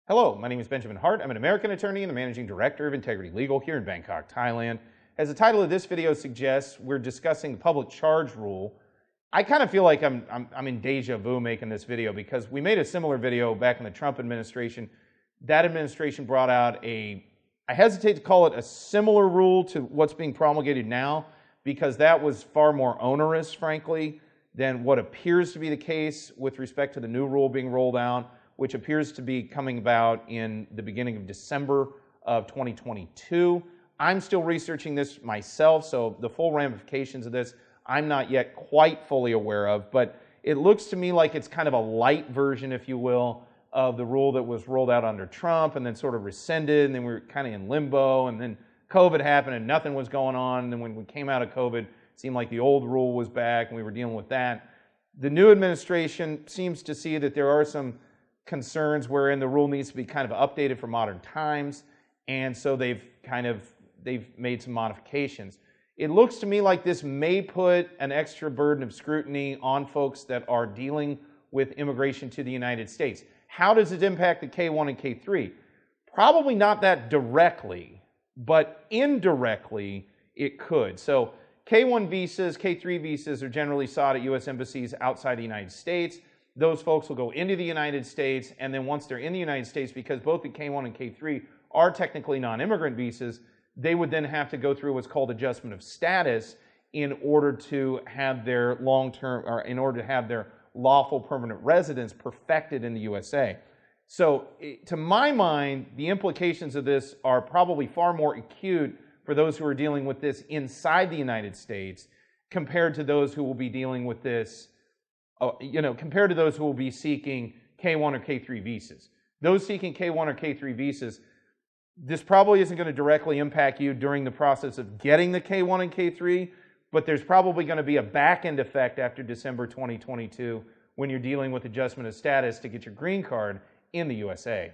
Hello, my name is Benjamin Hart. I'm an American attorney and the managing director of Integrity Legal here in Bangkok, Thailand. As the title of this video suggests, we're discussing the public charge rule. I kind of feel like I'm in deja vu making this video because we made a similar video back in the Trump administration. That administration brought out I hesitate to call it a similar rule to what's being promulgated now, because that was far more onerous, frankly, than what appears to be the case with respect to the new rule being rolled out, which appears to be coming about in the beginning of December of 2022. I'm still researching this myself, so the full ramifications of this I'm not yet quite fully aware of, but it looks to me like it's kind of a light version, if you will, of the rule that was rolled out under Trump and then sort of rescinded, and then we were kind of in limbo, and then COVID happened and nothing was going on, and then when we came out of COVID, it seemed like the old rule was back and we were dealing with that. The new administration seems to see that there are some concerns wherein the rule needs to be kind of updated for modern times, and so they've made some modifications. It looks to me like this may put an extra burden of scrutiny on folks that are dealing with immigration to the United States. How does it impact the K-1 and K-3? Probably not that directly, but indirectly it could. So K-1 visas, K-3 visas are generally sought at U.S. embassies outside the United States. Those folks will go into the United States, and then once they're in the United States, because both the K-1 and K-3 are technically non-immigrant visas, they would then have to go through what's called adjustment of status in order to have their long-term, or in order to have their lawful permanent residence perfected in the USA. So to my mind, the implications of this are probably far more acute for those who are dealing with this inside the United States compared to those who will be dealing with this, compared to those who will be seeking K-1 or K-3 visas. Those seeking K-1 or K-3 visas, this probably isn't going to directly impact you during the process of getting the K-1 and K-3, but there's probably going to be a back-end effect after December 2022 when you're dealing with adjustment of status to get your green card in the USA.